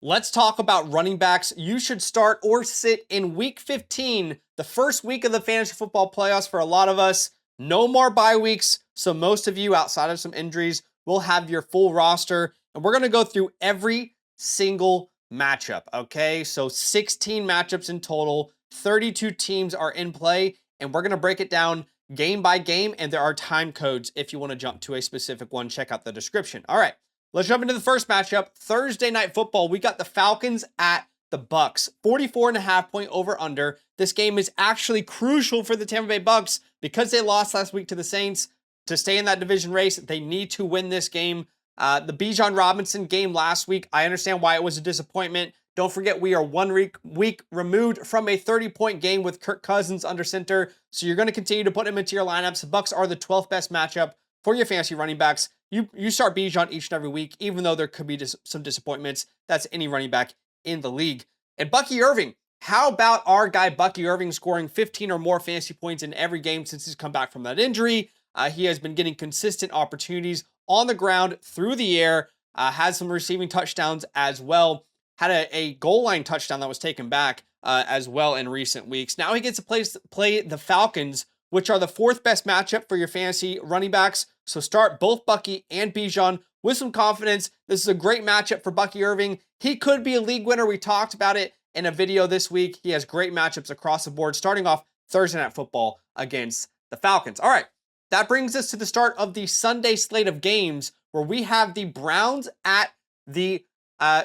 Let's talk about running backs. You should start or sit in week 15, the first week of the fantasy football playoffs for a lot of us. No more bye weeks, so most of you, outside of some injuries, will have your full roster. And we're going to go through every single matchup, okay? So 16 matchups in total, 32 teams are in play, and we're going to break it down game by game, and there are time codes if you want to jump to a specific one. Check out the description. All right. Let's jump into the first matchup. Thursday night football. We got the Falcons at the Bucks. 44.5 over under. This game is actually crucial for the Tampa Bay Bucks because they lost last week to the Saints. To stay in that division race, they need to win this game. The Bijan Robinson game last week, I understand why it was a disappointment. Don't forget, we are 1 week removed from a 30-point game with Kirk Cousins under center. So you're going to continue to put him into your lineups. The Bucks are the 12th best matchup for your fantasy running backs. You start Bijan each and every week, even though there could be some disappointments. That's any running back in the league. And Bucky Irving, how about our guy Bucky Irving scoring 15 or more fantasy points in every game since he's come back from that injury? He has been getting consistent opportunities on the ground, through the air, has some receiving touchdowns as well. Had a goal line touchdown that was taken back as well in recent weeks. Now he gets to play the Falcons, which are the 4th best matchup for your fantasy running backs. So start both Bucky and Bijan with some confidence. This is a great matchup for Bucky Irving. He could be a league winner. We talked about it in a video this week. He has great matchups across the board, starting off Thursday Night Football against the Falcons. All right, that brings us to the start of the Sunday slate of games where we have the Browns at the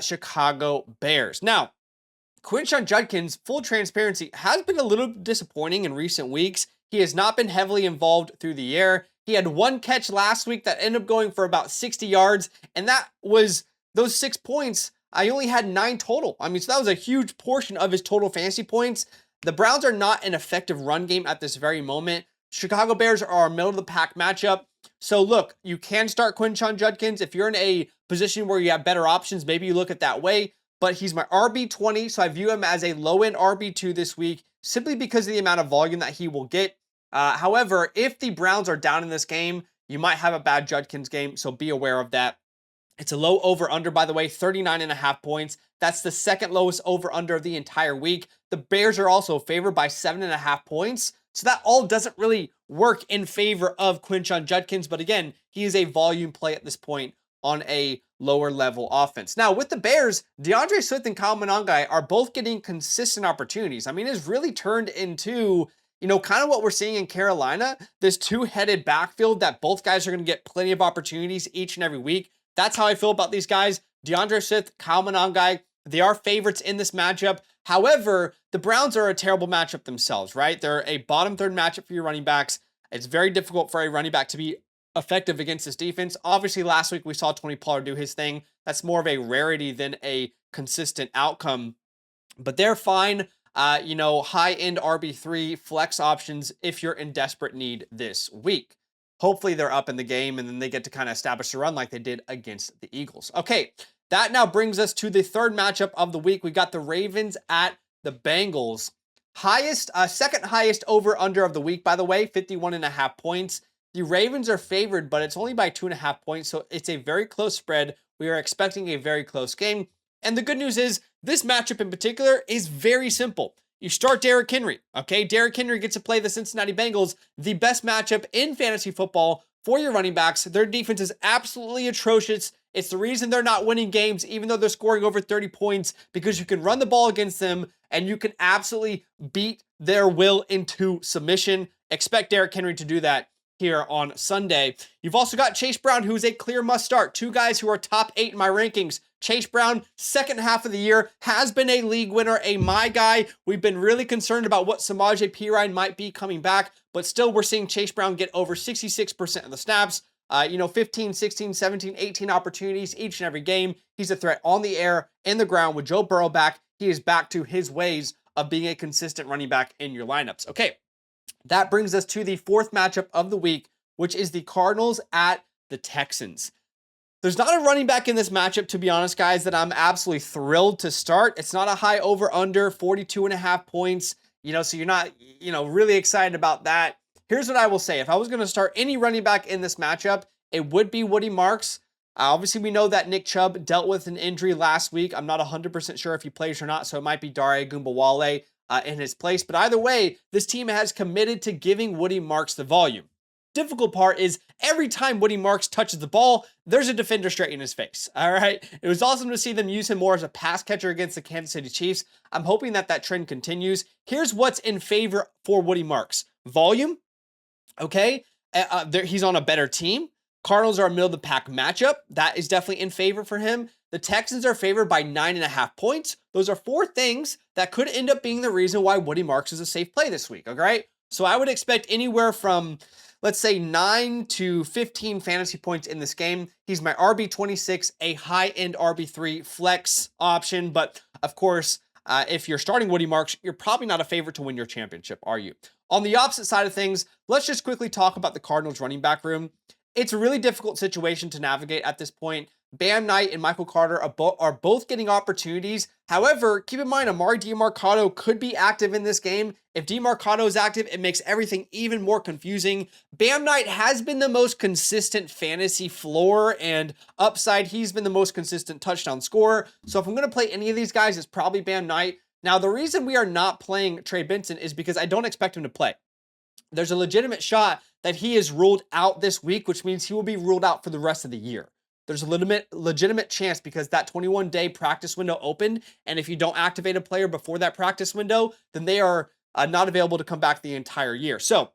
Chicago Bears. Now, Quinshon Judkins, full transparency, has been a little disappointing in recent weeks. He has not been heavily involved through the air. He had one catch last week that ended up going for about 60 yards, and that was those 6 points. I only had 9 total. I mean, so that was a huge portion of his total fantasy points. The Browns are not an effective run game at this very moment. Chicago Bears are a middle-of-the-pack matchup. So look, you can start Quinshon Judkins. If you're in a position where you have better options, maybe you look at that way. But he's my RB20, so I view him as a low-end RB2 this week, simply because of the amount of volume that he will get. However, if the Browns are down in this game, you might have a bad Judkins game, so be aware of that. It's a low over-under, by the way, 39.5 points. That's the second lowest over-under of the entire week. The Bears are also favored by 7.5 points, so that all doesn't really work in favor of Quinshon Judkins, but again, he is a volume play at this point on a lower level offense. Now, with the Bears, DeAndre Swift and Kyle Monangai are both getting consistent opportunities. I mean, it's really turned into, kind of what we're seeing in Carolina, this two-headed backfield that both guys are going to get plenty of opportunities each and every week. That's how I feel about these guys. DeAndre Swift, Kyle Monangai, they are favorites in this matchup. However, the Browns are a terrible matchup themselves, right? They're a bottom third matchup for your running backs. It's very difficult for a running back to be effective against this defense. Obviously, last week we saw Tony Pollard do his thing. That's more of a rarity than a consistent outcome. But they're fine, high-end RB3 flex options if you're in desperate need this week. Hopefully they're up in the game and then they get to kind of establish a run like they did against the Eagles. Okay, that now brings us to the third matchup of the week. We got the Ravens at the Bengals. Second highest over-under of the week, by the way, 51.5 points. The Ravens are favored, but it's only by 2.5 points, so it's a very close spread. We are expecting a very close game. And the good news is, this matchup in particular is very simple. You start Derrick Henry, okay? Derrick Henry gets to play the Cincinnati Bengals, the best matchup in fantasy football for your running backs. Their defense is absolutely atrocious. It's the reason they're not winning games, even though they're scoring over 30 points, because you can run the ball against them, and you can absolutely beat their will into submission. Expect Derrick Henry to do that here on Sunday. You've also got Chase Brown, who is a clear must start. 2 guys who are top 8 in my rankings. Chase Brown, second half of the year, has been a league winner, a my guy. We've been really concerned about what Samaje Perine might be coming back, but still we're seeing Chase Brown get over 66% of the snaps. 15, 16, 17, 18 opportunities each and every game. He's a threat on the air, in the ground. With Joe Burrow back, he is back to his ways of being a consistent running back in your lineups. Okay, that brings us to the fourth matchup of the week, which is the Cardinals at the Texans. There's not a running back in this matchup, to be honest, guys, that I'm absolutely thrilled to start. It's not a high over-under, 42.5 points. So you're not, really excited about that. Here's what I will say. If I was going to start any running back in this matchup, it would be Woody Marks. Obviously, we know that Nick Chubb dealt with an injury last week. I'm not 100% sure if he plays or not, so it might be Dare Gumbawale in his place. But either way, this team has committed to giving Woody Marks the volume. Difficult part is every time Woody Marks touches the ball, there's a defender straight in his face. All right. It was awesome to see them use him more as a pass catcher against the Kansas City Chiefs. I'm hoping that that trend continues. Here's what's in favor for Woody Marks: volume. Okay. He's on a better team. Cardinals are a middle of the pack matchup. That is definitely in favor for him. The Texans are favored by 9.5 points. Those are four things that could end up being the reason why Woody Marks is a safe play this week. All right. So I would expect anywhere from, let's say, 9 to 15 fantasy points in this game. He's my RB26, a high-end RB3 flex option. But of course, if you're starting Woody Marks, you're probably not a favorite to win your championship, are you? On the opposite side of things, let's just quickly talk about the Cardinals running back room. It's a really difficult situation to navigate at this point. Bam Knight and Michael Carter are both getting opportunities. However, keep in mind, Amari DiMercato could be active in this game. If DiMercato is active, it makes everything even more confusing. Bam Knight has been the most consistent fantasy floor and upside. He's been the most consistent touchdown scorer. So if I'm going to play any of these guys, it's probably Bam Knight. Now, the reason we are not playing Trey Benson is because I don't expect him to play. There's a legitimate shot that he is ruled out this week, which means he will be ruled out for the rest of the year. There's a legitimate chance because that 21-day practice window opened, and if you don't activate a player before that practice window, then they are not available to come back the entire year. So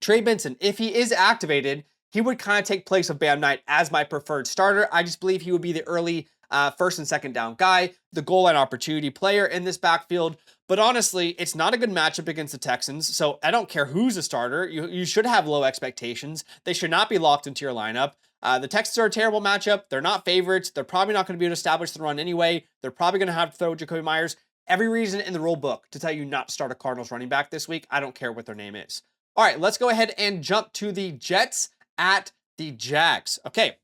Trey Benson, if he is activated, he would kind of take place of Bam Knight as my preferred starter. I just believe he would be the early first and second down guy, the goal line opportunity player in this backfield. But honestly, it's not a good matchup against the Texans, so I don't care who's a starter. You should have low expectations. They should not be locked into your lineup. The Texans are a terrible matchup. They're not favorites. They're probably not going to be able to establish the run anyway. They're probably going to have to throw Jacoby Myers. Every reason in the rule book to tell you not to start a Cardinals running back this week. I don't care what their name is. All right, let's go ahead and jump to the Jets at the Jags. Okay,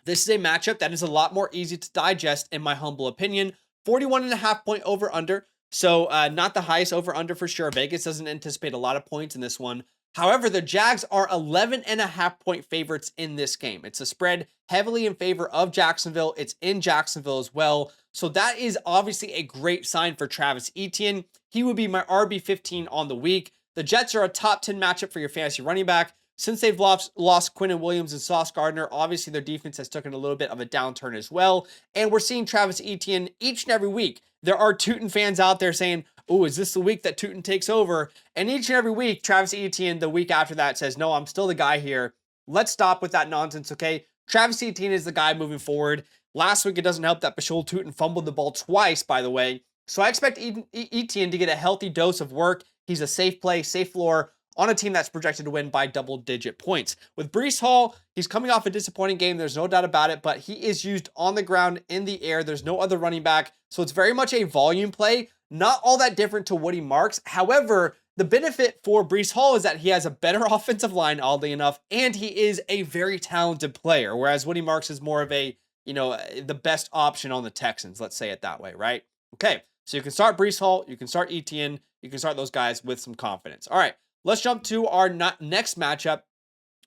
this is a matchup that is a lot more easy to digest, in my humble opinion. 41.5 point over under. So not the highest over under for sure. Vegas doesn't anticipate a lot of points in this one. However, the Jags are 11.5 point favorites in this game. It's a spread heavily in favor of Jacksonville. It's in Jacksonville as well. So that is obviously a great sign for Travis Etienne. He would be my RB15 on the week. The Jets are a top 10 matchup for your fantasy running back. Since they've lost Quinnen Williams and Sauce Gardner, obviously their defense has taken a little bit of a downturn as well. And we're seeing Travis Etienne each and every week. There are Tootin fans out there saying, oh, is this the week that Tootin takes over? And each and every week, Travis Etienne, the week after that, says, no, I'm still the guy here. Let's stop with that nonsense, okay? Travis Etienne is the guy moving forward. Last week, it doesn't help that Bashul Tootin fumbled the ball twice, by the way. So I expect Etienne to get a healthy dose of work. He's a safe play, safe floor on a team that's projected to win by double-digit points. With Breece Hall, he's coming off a disappointing game. There's no doubt about it, but he is used on the ground, in the air. There's no other running back, so it's very much a volume play. Not all that different to Woody Marks. However, the benefit for Breece Hall is that he has a better offensive line, oddly enough, and he is a very talented player, whereas Woody Marks is more of a, the best option on the Texans. Let's say it that way, right? Okay, so you can start Breece Hall, you can start Etienne, you can start those guys with some confidence. All right. Let's jump to our next matchup,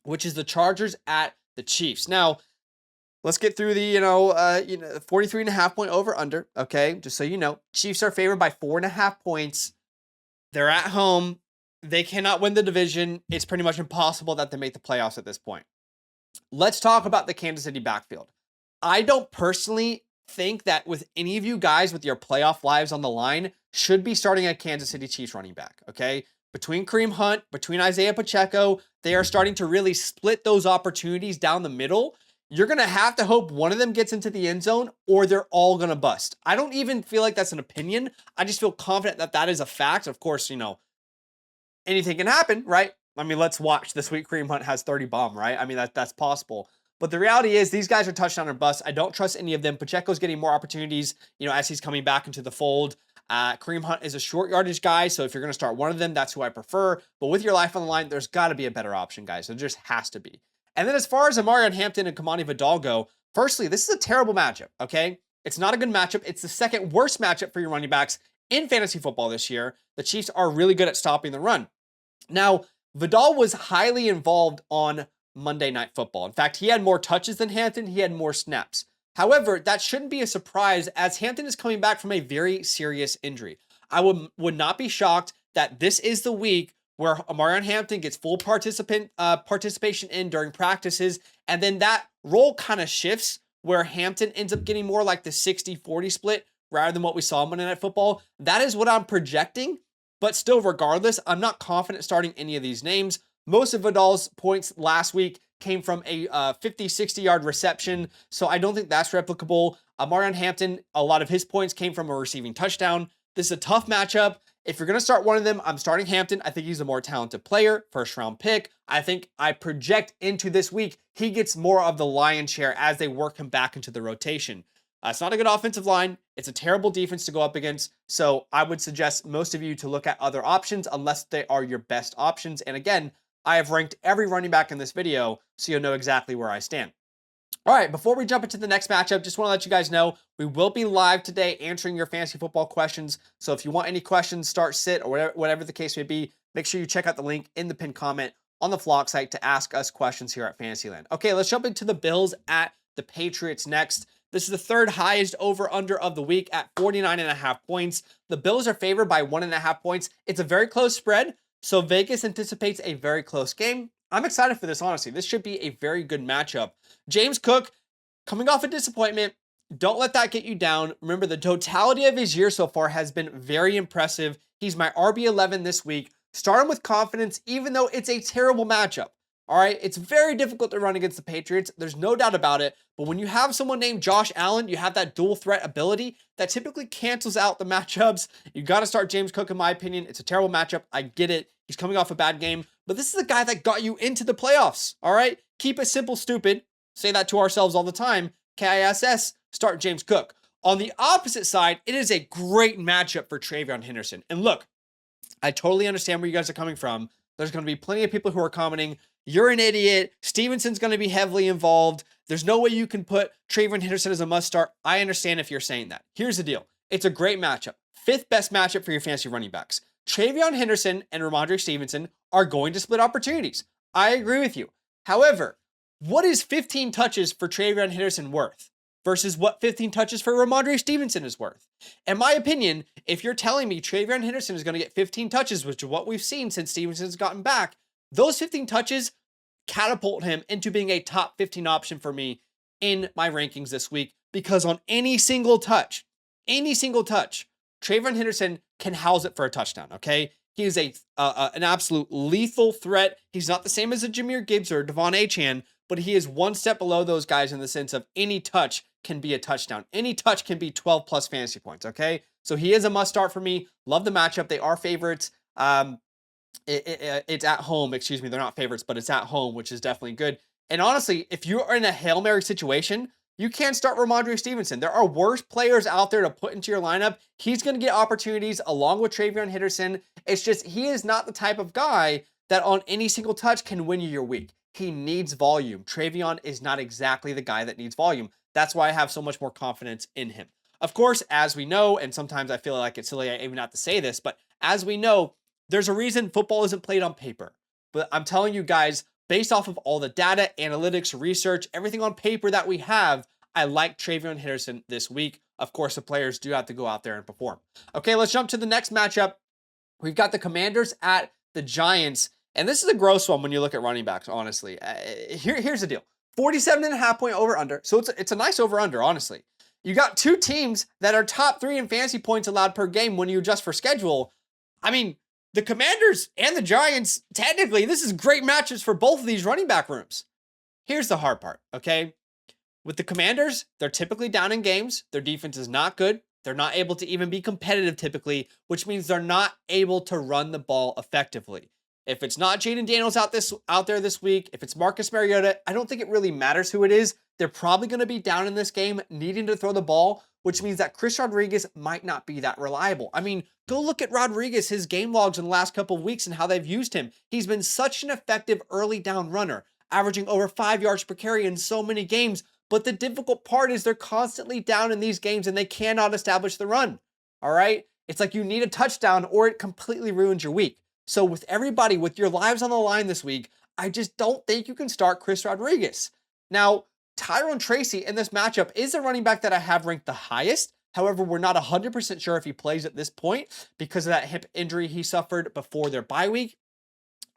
which is the Chargers at the Chiefs. Now, let's get through the, 43.5 point over under. Okay. Just so you know, Chiefs are favored by 4.5 points. They're at home. They cannot win the division. It's pretty much impossible that they make the playoffs at this point. Let's talk about the Kansas City backfield. I don't personally think that with any of you guys with your playoff lives on the line should be starting a Kansas City Chiefs running back. Okay. Between Kareem Hunt, between Isaiah Pacheco, they are starting to really split those opportunities down the middle. You're going to have to hope one of them gets into the end zone or they're all going to bust. I don't even feel like that's an opinion. I just feel confident that that is a fact. Of course, anything can happen, right? I mean, let's watch this week. Kareem Hunt has 30 bomb, right? I mean, that's possible. But the reality is these guys are touchdown or bust. I don't trust any of them. Pacheco's getting more opportunities, as he's coming back into the fold. Kareem Hunt is a short yardage guy, so if you're going to start one of them, that's who I prefer. But with your life on the line, there's got to be a better option, guys. There just has to be. And then as far as Amarion Hampton and Kamani Vidal go, firstly, this is a terrible matchup, okay? It's not a good matchup. It's the second worst matchup for your running backs in fantasy football this year. The Chiefs are really good at stopping the run. Now, Vidal was highly involved on Monday Night Football. In fact, he had more touches than Hampton. He had more snaps. However, that shouldn't be a surprise as Hampton is coming back from a very serious injury. I would not be shocked that this is the week where Omarion Hampton gets full participation in during practices, and then that role kind of shifts where Hampton ends up getting more like the 60-40 split rather than what we saw in Monday Night Football. That is what I'm projecting, but still, regardless, I'm not confident starting any of these names. Most of Vidal's points last week came from a 50, 60-yard reception, so I don't think that's replicable. Omarion Hampton, a lot of his points came from a receiving touchdown. This is a tough matchup. If you're going to start one of them, I'm starting Hampton. I think he's a more talented player, first-round pick. I think I project into this week, he gets more of the lion's share as they work him back into the rotation. It's not a good offensive line. It's a terrible defense to go up against. So I would suggest most of you to look at other options unless they are your best options. And again, I have ranked every running back in this video so you'll know exactly where I stand. All right, before we jump into the next matchup, just want to let you guys know we will be live today answering your fantasy football questions. So if you want any questions, start, sit, or whatever the case may be, make sure you check out the link in the pinned comment on the Flock site to ask us questions here at Fantasyland. Okay, let's jump into the Bills at the Patriots next. This is the third highest over-under of the week at 49.5 points. The Bills are favored by 1.5 points. It's a very close spread, so Vegas anticipates a very close game. I'm excited for this, honestly. This should be a very good matchup. James Cook, coming off a disappointment, don't let that get you down. Remember, the totality of his year so far has been very impressive. He's my RB11 this week. Start him with confidence, even though it's a terrible matchup. All right, it's very difficult to run against the Patriots. There's no doubt about it. But when you have someone named Josh Allen, you have that dual threat ability that typically cancels out the matchups. You got to start James Cook, in my opinion. It's a terrible matchup. I get it. He's coming off a bad game. But this is the guy that got you into the playoffs. All right, keep it simple, stupid. Say that to ourselves all the time. KISS, start James Cook. On the opposite side, it is a great matchup for Travion Henderson. And look, I totally understand where you guys are coming from. There's going to be plenty of people who are commenting, you're an idiot. Stevenson's going to be heavily involved. There's no way you can put Travion Henderson as a must start. I understand if you're saying that. Here's the deal. It's a great matchup. Fifth best matchup for your fantasy running backs. Travion Henderson and Ramondre Stevenson are going to split opportunities. I agree with you. However, what is 15 touches for Travion Henderson worth versus what 15 touches for Ramondre Stevenson is worth? In my opinion, if you're telling me Travion Henderson is going to get 15 touches, which is what we've seen since Stevenson's gotten back, those 15 touches catapult him into being a top 15 option for me in my rankings this week, because on any single touch, Travion Henderson can house it for a touchdown, okay? He is an absolute lethal threat. He's not the same as a Jahmyr Gibbs or Devon Achane, but he is one step below those guys in the sense of any touch can be a touchdown. Any touch can be 12 plus fantasy points, okay? So he is a must start for me. Love the matchup. They are favorites. It's at home, excuse me. They're not favorites, but it's at home, which is definitely good. And honestly, if you are in a Hail Mary situation, you can't start Ramondre Stevenson. There are worse players out there to put into your lineup. He's going to get opportunities along with Travion Henderson. It's just he is not the type of guy that on any single touch can win you your week. He needs volume. Travion is not exactly the guy that needs volume. That's why I have so much more confidence in him. Of course, as we know, and sometimes I feel like it's silly even not to say this, but as we know, there's a reason football isn't played on paper. But I'm telling you guys, based off of all the data, analytics, research, everything on paper that we have, I like Travion Henderson this week. Of course, the players do have to go out there and perform. Okay, let's jump to the next matchup. We've got the Commanders at the Giants. And this is a gross one when you look at running backs, honestly. Here's the deal. 47.5 point over-under. So it's a nice over-under, honestly. You got two teams that are top 3 in fantasy points allowed per game when you adjust for schedule. I mean, the Commanders and the Giants, technically, this is great matches for both of these running back rooms. Here's the hard part, okay? With the Commanders, they're typically down in games. Their defense is not good. They're not able to even be competitive typically, which means they're not able to run the ball effectively. If it's not Jaden Daniels out there this week, if it's Marcus Mariota, I don't think it really matters who it is. They're probably going to be down in this game, needing to throw the ball, which means that Chris Rodriguez might not be that reliable. I mean, go look at Rodriguez, his game logs in the last couple of weeks and how they've used him. He's been such an effective early down runner, averaging over 5 yards per carry in so many games. But the difficult part is they're constantly down in these games and they cannot establish the run. All right? It's like you need a touchdown or it completely ruins your week. So with everybody, with your lives on the line this week, I just don't think you can start Chris Rodriguez. Now, Tyrone Tracy in this matchup is a running back that I have ranked the highest. However, we're not 100% sure if he plays at this point because of that hip injury he suffered before their bye week.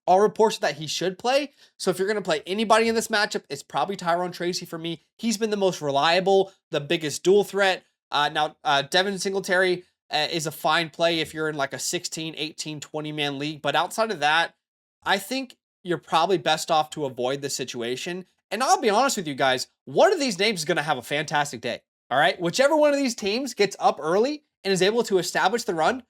All reports that he should play. So if you're going to play anybody in this matchup, it's probably Tyrone Tracy for me. He's been the most reliable, the biggest dual threat. Now, Devin Singletary is a fine play if you're in like a 16, 18, 20-man league. But outside of that, I think you're probably best off to avoid this situation. And I'll be honest with you guys, one of these names is going to have a fantastic day. All right? Whichever one of these teams gets up early and is able to establish the run,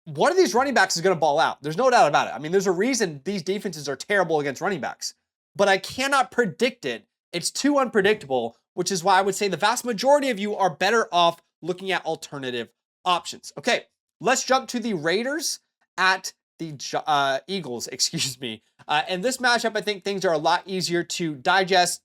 one of these running backs is going to ball out. There's no doubt about it. I mean, there's a reason these defenses are terrible against running backs, but I cannot predict it. It's too unpredictable, which is why I would say the vast majority of you are better off looking at alternative options. Okay, let's jump to the Raiders at the Eagles, excuse me. In this matchup, I think things are a lot easier to digest.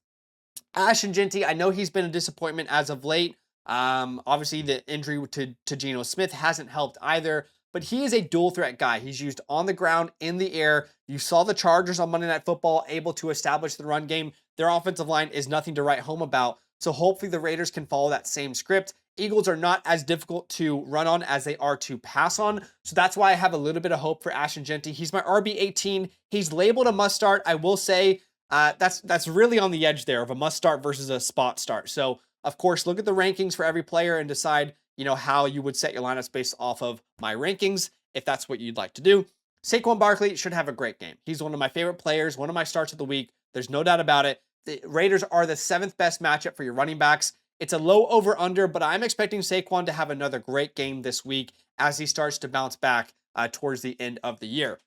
Ashton Jeanty, I know he's been a disappointment as of late. Obviously, the injury to Geno Smith hasn't helped either. But he is a dual threat guy. He's used on the ground, in the air. You saw the Chargers on Monday Night Football able to establish the run game. Their offensive line is nothing to write home about. So hopefully the Raiders can follow that same script. Eagles are not as difficult to run on as they are to pass on. So that's why I have a little bit of hope for Ashton Jeanty. He's my RB18. He's labeled a must start. I will say that's really on the edge there of a must start versus a spot start. So of course, look at the rankings for every player and decide how you would set your lineups based off of my rankings, if that's what you'd like to do. Saquon Barkley should have a great game. He's one of my favorite players, one of my starts of the week. There's no doubt about it. The Raiders are the 7th best matchup for your running backs. It's a low over-under, but I'm expecting Saquon to have another great game this week as he starts to bounce back towards the end of the year.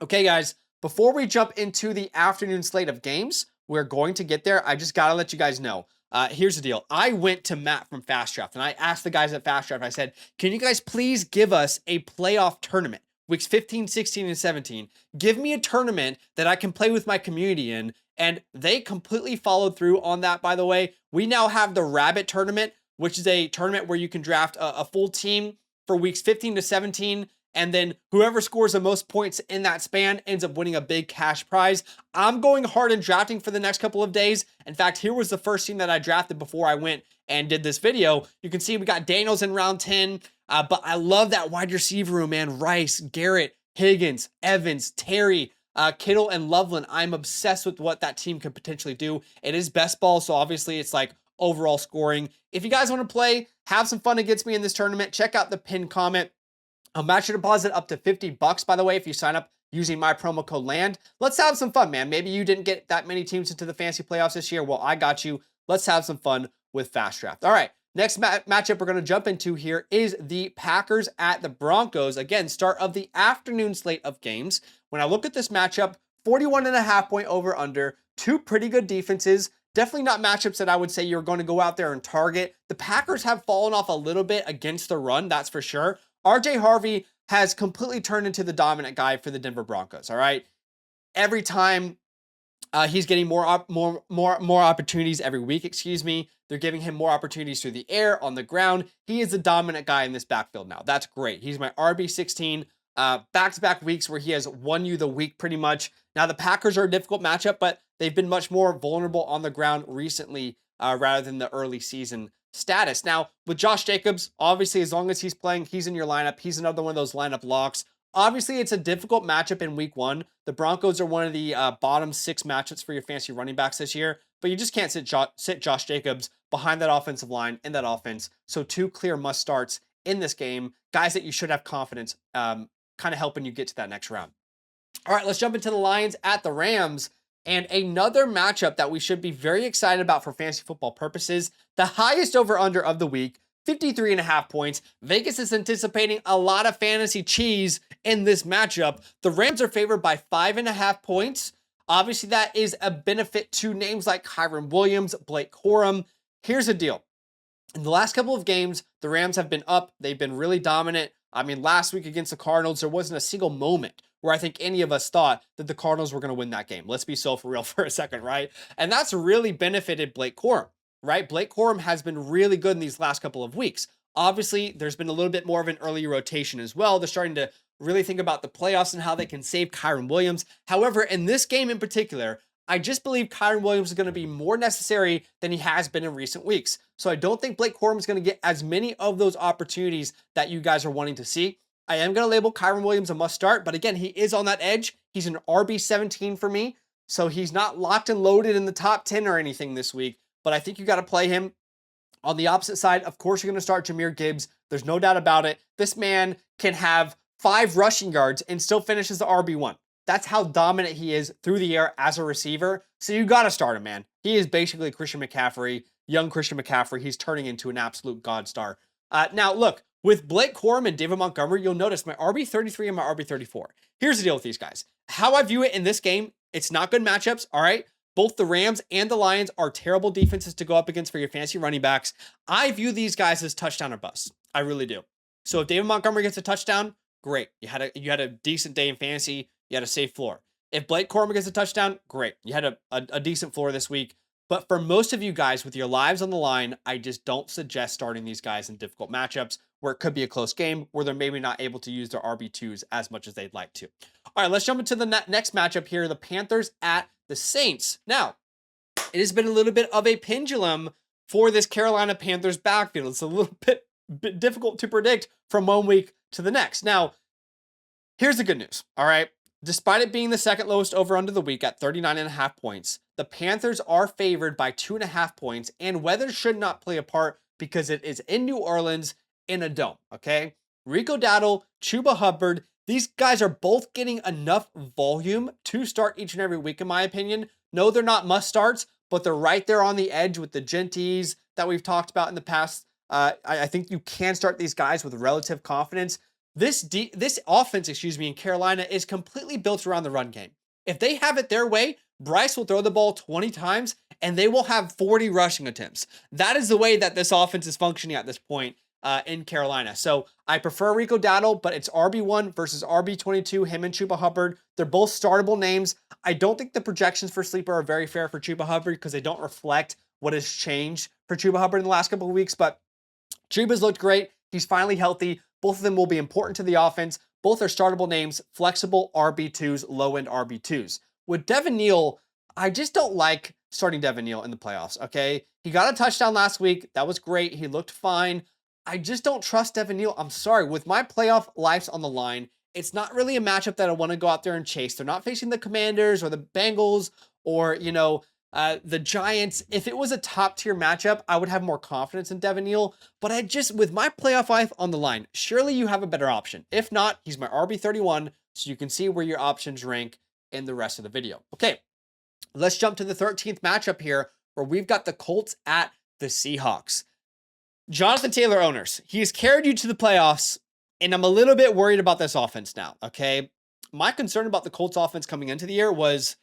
Okay, guys, before we jump into the afternoon slate of games, we're going to get there. I just got to let you guys know. Here's the deal. I went to Matt from FastDraft and I asked the guys at FastDraft, I said, can you guys please give us a playoff tournament? Weeks 15, 16, and 17. Give me a tournament that I can play with my community in. And they completely followed through on that, by the way. We now have the Rabbit Tournament, which is a tournament where you can draft a full team for weeks 15 to 17. And then whoever scores the most points in that span ends up winning a big cash prize. I'm going hard in drafting for the next couple of days. In fact, here was the first team that I drafted before I went and did this video. You can see we got Daniels in round 10, but I love that wide receiver room, man. Rice, Garrett, Higgins, Evans, Terry, Kittle, and Loveland. I'm obsessed with what that team could potentially do. It is best ball, so obviously it's like overall scoring. If you guys want to play, have some fun against me in this tournament, check out the pinned comment. I'll match your deposit up to $50, by the way, if you sign up using my promo code LAND. Let's have some fun, man. Maybe you didn't get that many teams into the fantasy playoffs this year. Well, I got you. Let's have some fun with FastDraft. All right, next matchup we're going to jump into here is the Packers at the Broncos. Again, start of the afternoon slate of games. When I look at this matchup, 41.5 point over under, two pretty good defenses. Definitely not matchups that I would say you're going to go out there and target. The Packers have fallen off a little bit against the run, that's for sure. RJ Harvey has completely turned into the dominant guy for the Denver Broncos, all right? Every time he's getting more opportunities every week, excuse me. They're giving him more opportunities through the air, on the ground. He is the dominant guy in this backfield now. That's great. He's my RB16, back-to-back weeks where he has won you the week pretty much. Now, the Packers are a difficult matchup, but they've been much more vulnerable on the ground recently rather than the early season status. Now, with Josh Jacobs, obviously, as long as he's playing, he's in your lineup. He's another one of those lineup locks. Obviously, it's a difficult matchup in week 1. The Broncos are one of the bottom 6 matchups for your fantasy running backs this year, but you just can't sit Josh Jacobs behind that offensive line in that offense. So 2 clear must starts in this game, guys that you should have confidence kind of helping you get to that next round. All right, let's jump into the Lions at the Rams. And another matchup that we should be very excited about for fantasy football purposes, the highest over-under of the week, 53.5 points. Vegas is anticipating a lot of fantasy cheese in this matchup. The Rams are favored by 5.5 points. Obviously, that is a benefit to names like Kyren Williams, Blake Corum. Here's the deal. In the last couple of games, the Rams have been up. They've been really dominant. I mean, last week against the Cardinals, there wasn't a single moment where I think any of us thought that the Cardinals were going to win that game. Let's be so for real for a second, right? And that's really benefited Blake Corum, right? Blake Corum has been really good in these last couple of weeks. Obviously, there's been a little bit more of an early rotation as well. They're starting to really think about the playoffs and how they can save Kyren Williams. However, in this game in particular, I just believe Kyren Williams is going to be more necessary than he has been in recent weeks. So I don't think Blake Corum is going to get as many of those opportunities that you guys are wanting to see. I am going to label Kyren Williams a must start, but again, he is on that edge. He's an RB17 for me. So he's not locked and loaded in the top 10 or anything this week, but I think you got to play him. On the opposite side, of course, you're going to start Jahmyr Gibbs. There's no doubt about it. This man can have 5 rushing yards and still finishes the RB1. That's how dominant he is through the air as a receiver. So you got to start him, man. He is basically Christian McCaffrey, young Christian McCaffrey. He's turning into an absolute god star. Now, look, with Blake Corum and David Montgomery, you'll notice my RB33 and my RB34. Here's the deal with these guys. How I view it in this game, it's not good matchups, all right? Both the Rams and the Lions are terrible defenses to go up against for your fantasy running backs. I view these guys as touchdown or bust. I really do. So if David Montgomery gets a touchdown, great. You had a decent day in fantasy. You had a safe floor. If Blake Corum gets a touchdown, great. You had a decent floor this week. But for most of you guys with your lives on the line, I just don't suggest starting these guys in difficult matchups where it could be a close game, where they're maybe not able to use their RB2s as much as they'd like to. All right, let's jump into the next matchup here. The Panthers at the Saints. Now, it has been a little bit of a pendulum for this Carolina Panthers backfield. It's a little bit difficult to predict from one week to the next. Now, here's the good news, all right? Despite it being the second lowest over-under the week at 39.5 points, the Panthers are favored by 2.5 points, and weather should not play a part because it is in New Orleans in a dome, okay? Rico Dowdle, Chuba Hubbard, these guys are both getting enough volume to start each and every week, in my opinion. No, they're not must starts, but they're right there on the edge with the Genties that we've talked about in the past. I think you can start these guys with relative confidence. This offense, in Carolina is completely built around the run game. If they have it their way, Bryce will throw the ball 20 times and they will have 40 rushing attempts. That is the way that this offense is functioning at this point in Carolina. So I prefer Rico Dowdle, but it's RB1 versus RB22, him and Chuba Hubbard. They're both startable names. I don't think the projections for Sleeper are very fair for Chuba Hubbard because they don't reflect what has changed for Chuba Hubbard in the last couple of weeks, but Chuba's looked great. He's finally healthy. Both of them will be important to the offense. Both are startable names, flexible RB2s, low-end RB2s. With Devin Neal, I just don't like starting Devin Neal in the playoffs, okay? He got a touchdown last week. That was great. He looked fine. I just don't trust Devin Neal. I'm sorry. With my playoff lives on the line, it's not really a matchup that I want to go out there and chase. They're not facing the Commanders or the Bengals or, the Giants. If it was a top-tier matchup, I would have more confidence in Devin Neal. But with my playoff life on the line, surely you have a better option. If not, he's my RB31, so you can see where your options rank in the rest of the video. Okay, let's jump to the 13th matchup here, where we've got the Colts at the Seahawks. Jonathan Taylor owners, he's carried you to the playoffs, and I'm a little bit worried about this offense now, okay? My concern about the Colts offense coming into the year was,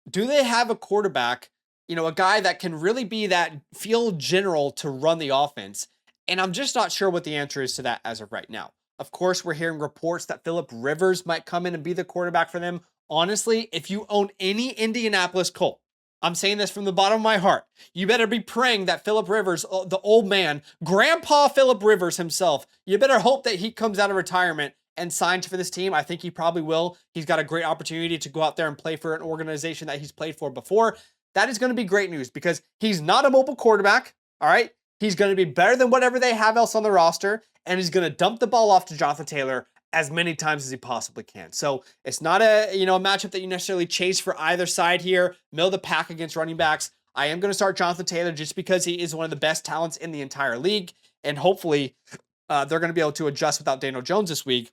do they have a quarterback, a guy that can really be that field general to run the offense? And I'm just not sure what the answer is to that as of right now. Of course, we're hearing reports that Phillip Rivers might come in and be the quarterback for them. Honestly, if you own any Indianapolis Colt, I'm saying this from the bottom of my heart, you better be praying that Phillip Rivers, the old man, Grandpa Phillip Rivers himself, you better hope that he comes out of retirement and signs for this team. I think he probably will. He's got a great opportunity to go out there and play for an organization that he's played for before. That is going to be great news because he's not a mobile quarterback, all right? He's going to be better than whatever they have else on the roster, and he's going to dump the ball off to Jonathan Taylor as many times as he possibly can. So it's not a matchup that you necessarily chase for either side here. Middle of the pack against running backs. I am going to start Jonathan Taylor just because he is one of the best talents in the entire league, and hopefully they're going to be able to adjust without Daniel Jones this week.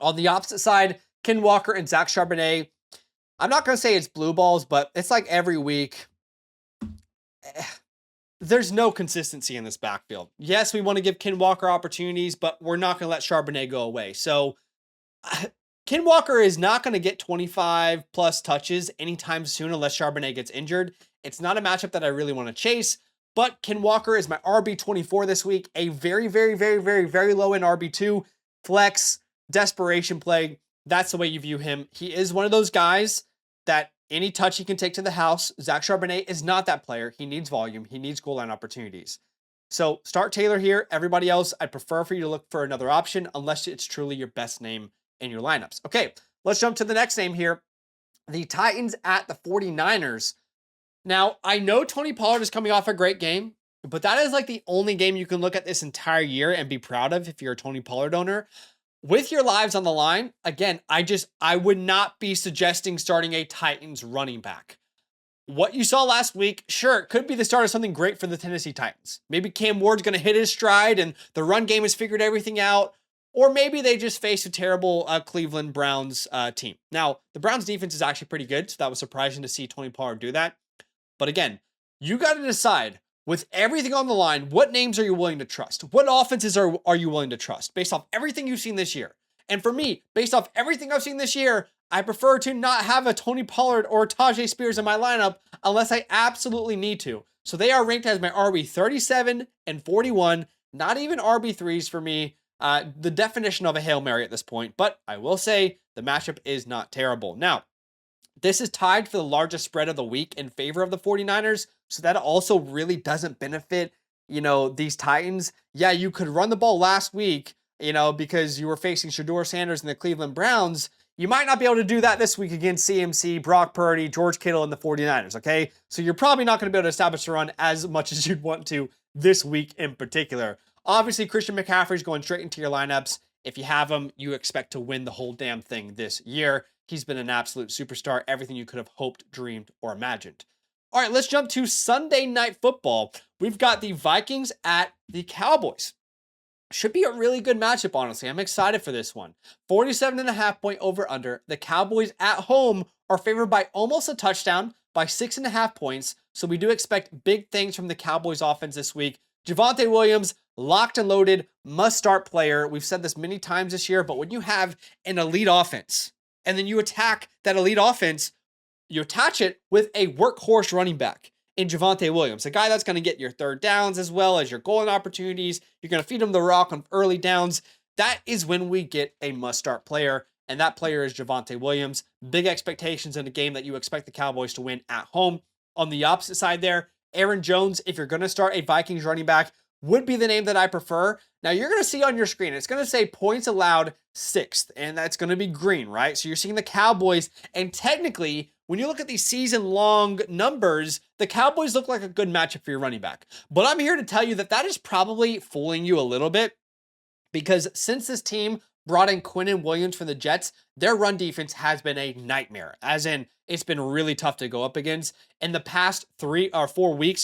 On the opposite side, Ken Walker and Zach Charbonnet. I'm not going to say it's blue balls, but it's like every week. There's no consistency in this backfield. Yes, we want to give Ken Walker opportunities, but we're not going to let Charbonnet go away. So Ken Walker is not going to get 25 plus touches anytime soon unless Charbonnet gets injured. It's not a matchup that I really want to chase, but Ken Walker is my RB24 this week. A very, very, very, very, very low in RB2 flex desperation play. That's the way you view him. He is one of those guys that any touch he can take to the house. Zach Charbonnet is not that player. He needs volume. He needs goal line opportunities. So start Taylor here. Everybody else, I'd prefer for you to look for another option unless it's truly your best name in your lineups. Okay, let's jump to the next name here. The Titans at the 49ers. Now, I know Tony Pollard is coming off a great game, but that is like the only game you can look at this entire year and be proud of if you're a Tony Pollard owner. With your lives on the line, again, I would not be suggesting starting a Titans running back. What you saw last week, sure, it could be the start of something great for the Tennessee Titans. Maybe Cam Ward's going to hit his stride and the run game has figured everything out. Or maybe they just faced a terrible Cleveland Browns team. Now, the Browns defense is actually pretty good, so that was surprising to see Tony Pollard do that. But again, you got to decide, with everything on the line, what names are you willing to trust? What offenses are you willing to trust based off everything you've seen this year? And for me, based off everything I've seen this year, I prefer to not have a Tony Pollard or Tajay Spears in my lineup unless I absolutely need to. So they are ranked as my RB 37 and 41, not even RB3s for me. The definition of a Hail Mary at this point, but I will say the matchup is not terrible. Now, this is tied for the largest spread of the week in favor of the 49ers, so that also really doesn't benefit, these Titans. Yeah, you could run the ball last week, because you were facing Shedeur Sanders and the Cleveland Browns. You might not be able to do that this week against CMC, Brock Purdy, George Kittle, and the 49ers, okay? So you're probably not going to be able to establish a run as much as you'd want to this week in particular. Obviously, Christian McCaffrey's going straight into your lineups. If you have him, you expect to win the whole damn thing this year. He's been an absolute superstar, everything you could have hoped, dreamed, or imagined. All right, let's jump to Sunday Night Football. We've got the Vikings at the Cowboys. Should be a really good matchup, honestly. I'm excited for this one. 47.5 point over under. The Cowboys at home are favored by almost a touchdown, by 6.5 points. So we do expect big things from the Cowboys offense this week. Javonte Williams, locked and loaded, must-start player. We've said this many times this year, but when you have an elite offense, and then you attack that elite offense, you attach it with a workhorse running back in Javonte Williams, a guy that's going to get your third downs as well as your goal opportunities. You're going to feed him the rock on early downs. That is when we get a must-start player, and that player is Javonte Williams. Big expectations in a game that you expect the Cowboys to win at home. On the opposite side there, Aaron Jones, if you're going to start a Vikings running back, would be the name that I prefer. Now, you're going to see on your screen, it's going to say points allowed 6th, and that's going to be green, right? So you're seeing the Cowboys, and technically, when you look at these season-long numbers, the Cowboys look like a good matchup for your running back. But I'm here to tell you that that is probably fooling you a little bit, because since this team brought in Quinnen Williams from the Jets, their run defense has been a nightmare, as in it's been really tough to go up against. In the past 4 weeks,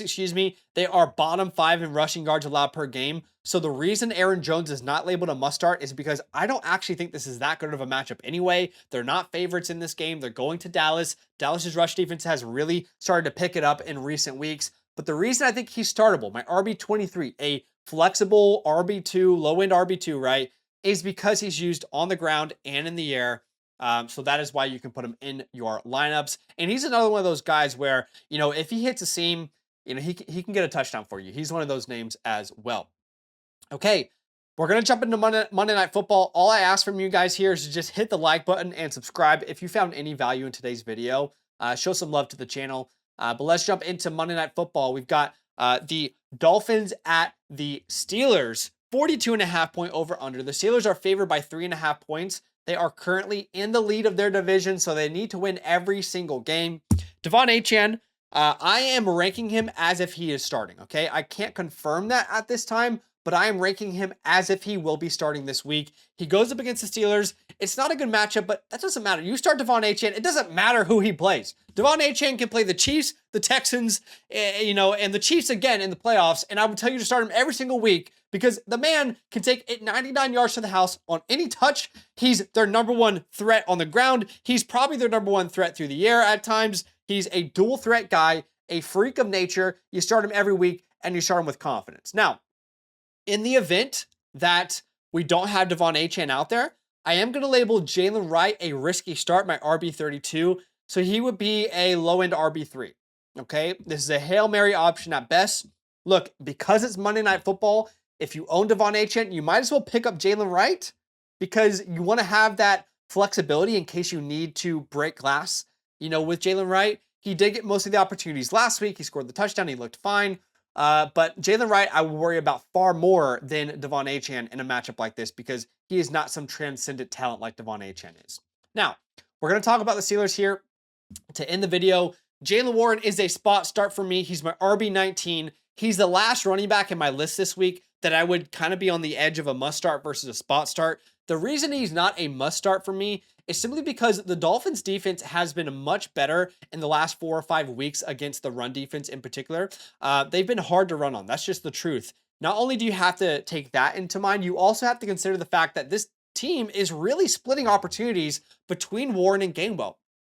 they are bottom 5 in rushing yards allowed per game. So the reason Aaron Jones is not labeled a must start is because I don't actually think this is that good of a matchup anyway. They're not favorites in this game. They're going to Dallas. Dallas's rush defense has really started to pick it up in recent weeks. But the reason I think he's startable, my RB23, a flexible RB2, low-end RB2, right, is because he's used on the ground and in the air. So that is why you can put him in your lineups. And he's another one of those guys where, if he hits a seam, he can get a touchdown for you. He's one of those names as well. Okay, we're going to jump into Monday Night Football. All I ask from you guys here is to just hit the like button and subscribe if you found any value in today's video. Show some love to the channel. But let's jump into Monday Night Football. We've got the Dolphins at the Steelers. 42.5 point over under. The Steelers are favored by 3.5 points. They are currently in the lead of their division, so they need to win every single game. Devon Achane, I am ranking him as if he is starting, okay? I can't confirm that at this time, but I am ranking him as if he will be starting this week. He goes up against the Steelers. It's not a good matchup, but that doesn't matter. You start Devon Achane, it doesn't matter who he plays. Devon Achane can play the Chiefs, the Texans, and the Chiefs again in the playoffs, and I would tell you to start him every single week because the man can take it 99 yards to the house on any touch. He's their number one threat on the ground. He's probably their number one threat through the air at times. He's a dual threat guy, a freak of nature. You start him every week, and you start him with confidence. Now, in the event that we don't have Devon Achane out there, I am going to label Jalen Wright a risky start, my RB32. So he would be a low-end RB3. Okay, this is a Hail Mary option at best. Look, because it's Monday Night Football, if you own Devon Achane, you might as well pick up Jalen Wright because you want to have that flexibility in case you need to break glass. With Jalen Wright, he did get most of the opportunities last week. He scored the touchdown. He looked fine. But Jalen Wright, I would worry about far more than Devon Achane in a matchup like this because he is not some transcendent talent like Devon Achane is. Now, we're going to talk about the Steelers here to end the video. Jaylen Warren is a spot start for me. He's my RB19. He's the last running back in my list this week that I would kind of be on the edge of a must start versus a spot start. The reason he's not a must start for me is simply because the Dolphins defense has been much better in the last 4 or 5 weeks against the run defense in particular. They've been hard to run on. That's just the truth. Not only do you have to take that into mind, you also have to consider the fact that this team is really splitting opportunities between Warren and Gainwell.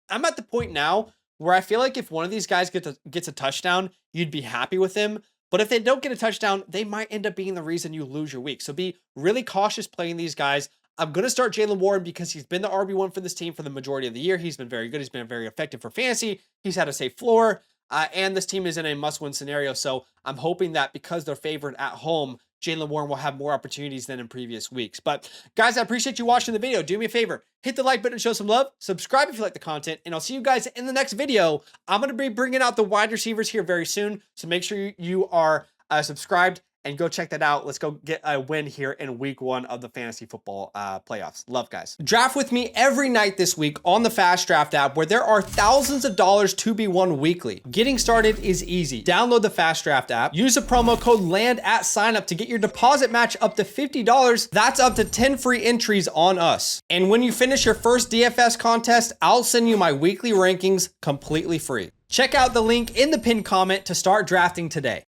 I'm at the point now where I feel like if one of these guys gets a touchdown, you'd be happy with him. But if they don't get a touchdown, they might end up being the reason you lose your week. So be really cautious playing these guys. I'm going to start Jaylen Warren because he's been the RB1 for this team for the majority of the year. He's been very good. He's been very effective for fantasy. He's had a safe floor. And this team is in a must-win scenario. So I'm hoping that because they're favored at home, Jaylen Warren will have more opportunities than in previous weeks. But guys, I appreciate you watching the video. Do me a favor, hit the like button and show some love. Subscribe if you like the content, and I'll see you guys in the next video. I'm going to be bringing out the wide receivers here very soon. So make sure you are subscribed and go check that out. Let's go get a win here in week 1 of the fantasy football playoffs. Love, guys. Draft with me every night this week on the FastDraft app, where there are thousands of dollars to be won weekly. Getting started is easy. Download the FastDraft app. Use the promo code LAND at signup to get your deposit match up to $50. That's up to 10 free entries on us. And when you finish your first DFS contest, I'll send you my weekly rankings completely free. Check out the link in the pinned comment to start drafting today.